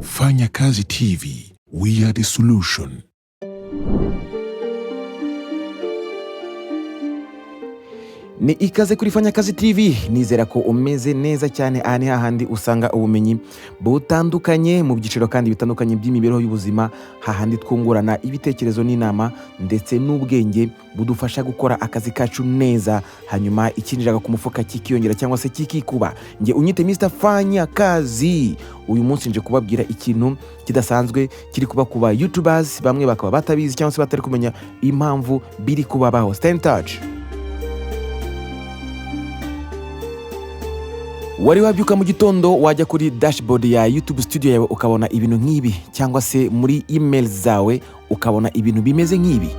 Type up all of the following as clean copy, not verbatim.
Fanya Kazi TV, we are the solution. Ni ikaze kuri Fanya Kazi TV, nizera ko umeze neza cyane. Aha ni hahandi usanga ubumenyi butandukanye mu byiciro kandi bitandukanye by'imibereho y'ubuzima, hahandi twungurana ibitekerezo n'inama ndetse n'ubwenge budufasha gukora akazi kacu neza, hanyuma ikinjiraga ku mufuka kikiyongera cyangwa se kikikuba. Nge unyite Mr. Fanya Kazi. Uyu munsi nje kubabwira ikintu kidasanzwe kiri kuba kuba YouTubers, bamwe bakaba batabizi cyangwa se batari kumenya impamvu biri kubabaho. Stay in touch. Wari wabyuka mu gitondo wajya kuri dashboard ya YouTube studio yawe ukabona ibintu nk'ibi, cyangwa se muri email zawe ukabona ibintu bimeze nk'ibi.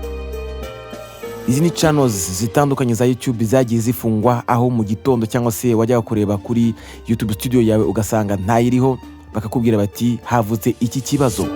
Izi ni channels zitandukanye za YouTube zagiye zifungwa, aho mu gitondo cyangwa se wajya kureba kuri YouTube studio yawe ugasanga ntayiriho, bakakubwira bati havutse iki kibazo.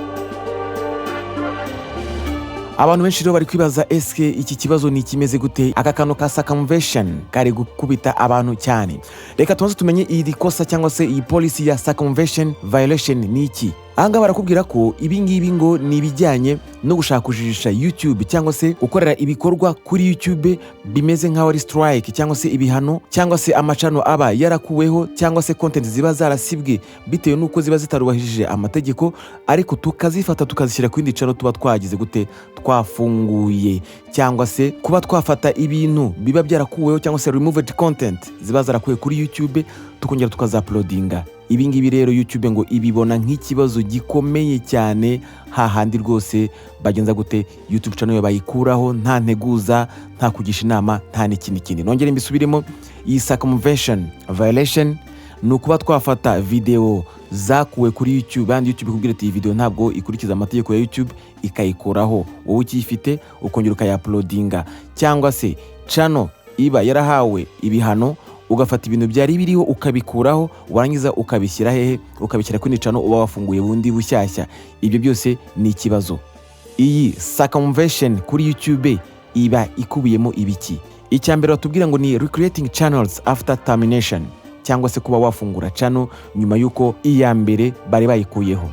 Abantu benshi rero bari kwibaza eske iki kibazo ni kimeze gute? Aka kantu ka circumvention kari gukubita abantu cyane. Reka tubanze tumenye iri kosa cyangwa se iyi policy ya circumvention violation ni iki. Ahanga barakubwira ko ibi ngibi ngo ni ibijyanye no gushaka kujijisha YouTube cyangwa se gukorera ibikorwa kuri YouTube bimeze nk'aho ari strike cyangwa se ibihano, cyangwa se amacano aba yarakuweho, cyangwa se content ziba zarasibwe bitewe nuko ziba zitarubahirije amategeko, ariko tukazifata tukazishyira ku yindi channel tuba twagize gute, twafunguye, cyangwa se kuba twafata ibintu biba byarakuweho cyangwa se removed content ziba zarakuwe kuri YouTube tukongera tukazaploadinga. Ibi ngibi rero YouTube ngo ibibona nk'ikibazo gikomeye cyane, hahandi rwose bagenza gute YouTube channel yo bayikuraho nta nteguza, nta kugisha inama, nta n'ikindi. Nongere mbisubiremo, iyi circumvention violation ni ukuba twafata video zakuwe kuri YouTube and YouTube ikubwira ati iyi video ntabwo ikurikiza amategeko ya YouTube, ikayikuraho, wowe ukifite ukongera ukayaploadinga. Cyangwa se channel iba yarahawe ibihano, ugafata ibintu byari biriho ukabikuraho, warangiza ukabishyira hehe, ukabishyira kuri channel uba wafunguye bundi bushyashya. Ibyo byose ni ikibazo. Iyi circumvention kuri YouTube iba ikubiyemo ibiki? Icyambere batubwira ngo ni recreating channels after termination, cyangwa se kuba wafungura channel nyuma yuko iya mbere bari bayikuyeho.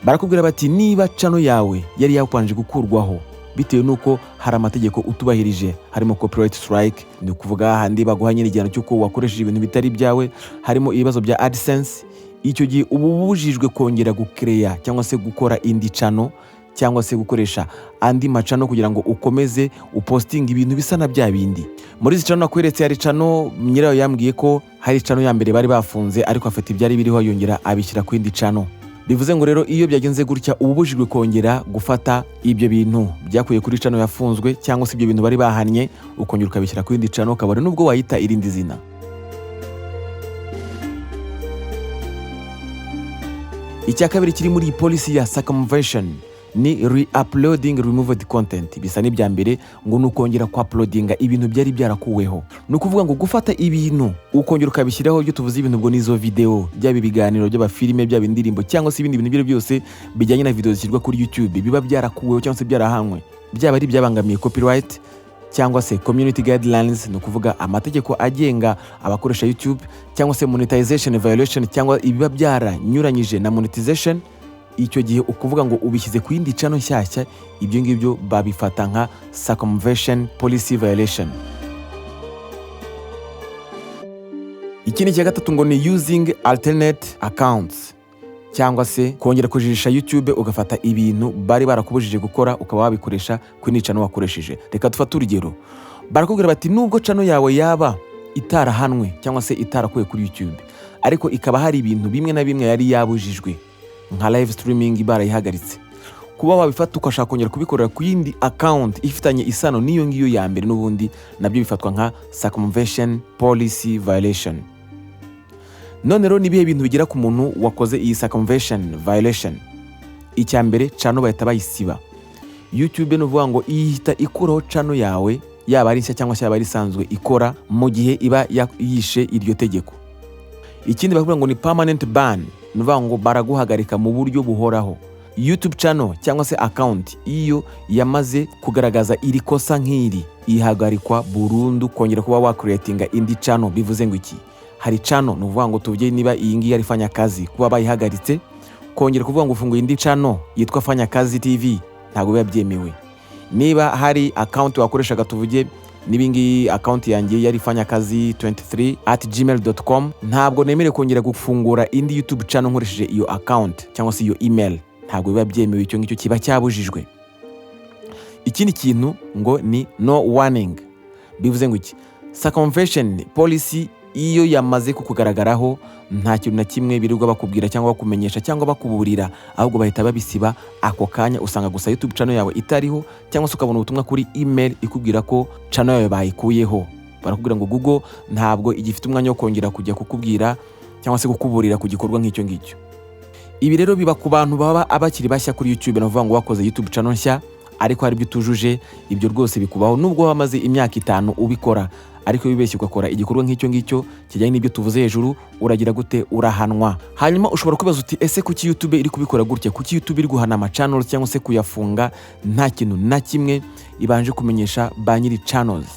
Barakubwira bati niba channel yawe yari yakwanje gukurwaho bitewe nuko hari amategeko utubahirije, harimo copyright strike, ni kuvuga handi baguha nyine igihano cyuko wakoresheje ibintu bitari byawe, harimo ibibazo bya AdSense, icyo gihe ububujijwe kongera gucreate cyangwa se gukora indi channel cyangwa se gukoresha andi macano kugira ngo ukomeze uposting ibintu bisa na bya bindi. Muri izi channel nakweretse hari channel nyirayo yambwiye ko hari channel ya mbere bari bafunze, ariko afite ibyari biriho yongera abishyira ku indi channel. Bivuze ngo rero iyo byagenze gutya ububujijwe kongera gufata ibyo bintu byakuye kuri channel yafunzwe, cyangwa se ibyo bintu bari bahannye ukongera ukabishyira ku yindi channel, kabone nubwo wayita irindi zina. Icya kabiri kiri muri policy ya circumvention ni re-uploading removed content. Bisa n'ibya mbere ngo nukongera kwa uploadinga ibintu byari byarakuweho. Nukuvuga ngo gufata ibintu ukongera ukabishyiraho, byo tuvuze ibintu ngo nizo video, byaba ibiganiro, byaba filime, byaba indirimbo, cyangwa se ibindi bintu byose bijyanye na video zishyirwa kuri YouTube biba byarakuweho cyangwa se byarahanwe, byaba ari byabangamiye copyright cyangwa se community guidelines, no kuvuga amategeko agenga abakoresha YouTube, cyangwa se monetization violation, cyangwa ibiba byaranyuranyije na monetization. Icyo gihe ukuvuga ngo ubishyize ku yindi channel nshyashya, ibyo ngibyo babifata nka circumvention policy violation. Ikindi cya gatatu ngo ni using alternate accounts, cyangwa se kongera kujijisha YouTube ugafata ibintu bari barakubujije gukora ukaba wabikoresha ku yindi channel wakoresheje. Reka dufate urugero, barakubwira bati nubwo channel yawe yaba itarahanwe cyangwa se itarakuwe kuri YouTube, ariko ikaba hari ibintu bimwe na bimwe yari yabujijwe nka live streaming barayihagaritse, kuba wabifata ukashaka kongera kubikorera ku yindi account ifitanye isano n'iyo ngiyo ya mbere n'ubundi, nabyo bifatwa nka circumvention policy violation. None rero nibihe bintu bigira ku muntu wakoze iyi circumvention violation? Icya mbere, channel bahita bayisiba. YouTube nuvuga ngo ihita ikuraho channel yawe, yaba ari nshya cyangwa se yaba ari isanzwe ikora, mu gihe iba yishe iryo tegeko. Ikindi bavuga ngo ni permanent ban, nuvuga ngo baraguhagarika mu buryo buhoraho. YouTube channel cyangwa se account iyo yamaze kugaragaza iri kosa nk'iri, ihagarikwa burundu kongera kuba wa creatinga indi channel. Bivuze ngo iki? Hari channel nuvuga ngo tuvuge niba iyi ngiyi ari Fanya Kazi, kuba bayihagaritse kongera kuvuga ngo ufunguye indi channel yitwa Fanya Kazi TV ntabwo biba byemewe. Niba hari account wakoreshaga tuvuge nibingi account yanjye yari fanyakazi23@gmail.com, ntabwo nemere kongera gufungura indi YouTube channel nkoresheje iyo account cyangwa se iyo email, ntabwo biba byemewe, icyo ngicyo kiba cyabujijwe. Ikindi kintu ngo ni no warning. Bivuze ngo iki? Circumvention policy iyo yamaze kukugaragaraho nta kintu na kimwe birirwa bakubwira cyangwa bakumenyesha cyangwa bakuburira, ahubwo bahita babisiba ako kanya. Usanga gusa YouTube channel yawe itariho, cyangwa se ukabona ubutumwa kuri email ikubwira ko channel yawe bayikuyeho. Barakubwira ngo Google ntabwo igifite umwanya wo kongera kujya kukubwira cyangwa se kukuburira ku gikorwa nk'icyo ngicyo. Ibi rero biba ku bantu baba abakiri bashya kuri YouTube, navuga ngo wakoze YouTube channel nshya ariko hari ibyo utujuje. Ibyo rwose bikubaho nubwo wamaze imyaka 5 ubikora, ariko bibeshye ugakora igikorwa nk'icyo ngicyo kijyanye n'ibyo tuvuze hejuru, uragira gute? Urahanwa. Hanyuma ushobora kwibaza uti ese kuki YouTube iri kubikora gutya? Kuki YouTube iri guhana ama channels cyangwa se kuyafunga nta kintu na kimwe ibanje kumenyesha ba nyiri channels?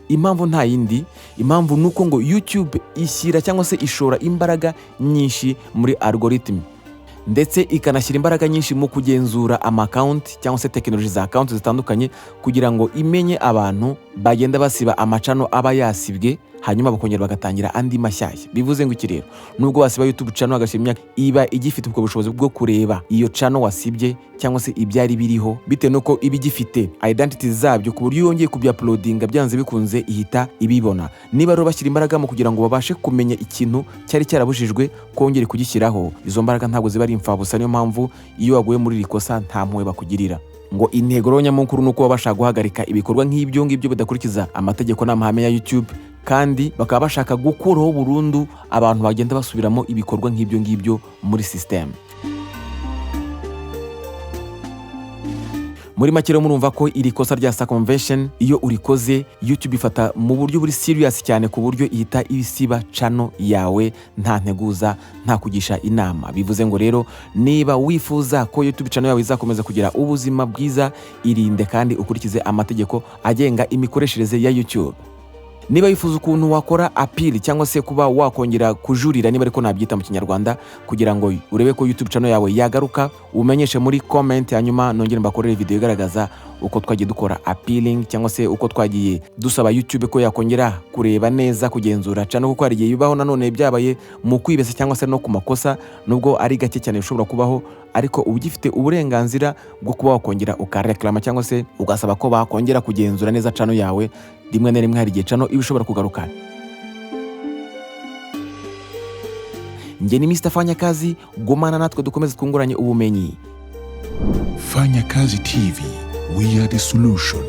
Impamvu nta yindi, impamvu nuko ngo YouTube ishyira cyangwa se ishora imbaraga nyinshi muri algorithm, ndetse ikanashyira imbaraga nyinshi mu kugenzura ama account cyangwa se technology za account zitandukanye, kugira ngo imenye abantu bagenda basiba amacano aba yasibwe, hanyuma bakongera bagatangira andi mashyashya. Bivuze ngo iki rero? Nubwo wasiba YouTube channel agashira imyaka, iba igifite ubwo bushobozi bwo kureba iyo channel wasibye cyangwa se ibyari biriho, bite nuko iba igifite identity zabyo, ku buryo yongeye kubyuploadinga byanze bikunze ihita ibibona. Niba rero bashyira imbaraga mu kugira ngo babashe kumenya ikintu cyari cyarabujijwe kongera kugishyiraho, izo mbaraga ntabwo ziba ari imfabusa. Niyo mpamvu iyo waguye muri rikosa nta mpuhwe bakugirira. Ngo intego rero nyamukuru nuko babasha guhagarika ibikorwa nk'ibyo ngibyo bidakurikiza amategeko n'amahame ya YouTube, kandi bakaba bashaka gukuraho burundu abantu bagenda basubiramo ibikorwa nk'ibyo ngibyo muri system. Muri make rero murumva ko iri kosa rya circumvention iyo urikoze, YouTube ifata mu buryo buri serious cyane, ku buryo ihita ibisiba channel yawe nta nteguza, nta kugisha inama. Bivuze ngo rero niba wifuza ko YouTube channel yawe izakomeza kugira ubuzima bwiza, irinde kandi ukurikize amategeko agenga imikoreshereze ya YouTube. Niba wifuza ukuntu wakora appeal cyangwa se kuba wakongera kujurira, niba ariko nabyita mu Kinyarwanda, kugira ngo urebe ko YouTube channel yawe yagaruka, umenyeshe muri comment, hanyuma nongere mbakorere video igaragaza uko twagiye dukora appealing cyangwa se uko twagiye dusaba YouTube ko yakongera kureba neza, kugenzura channel, kuko hari igihe bibaho nanone byabaye mu kwibeshya cyangwa se no ku makosa, nubwo ari gake cyane bishobora kubaho, ariko uba ugifite uburenganzira bwo kuba wakongera ukareklama cyangwa se ugasaba ko bakongera kugenzura neza channel yawe. Rimwe na rimwe hari igihe channel ibishobora kugaruka. Nge ni Mr. Fanya Kazi, gumana natwe dukomeze twunguranye ubumenyi. Fanya Kazi TV, we are the solution.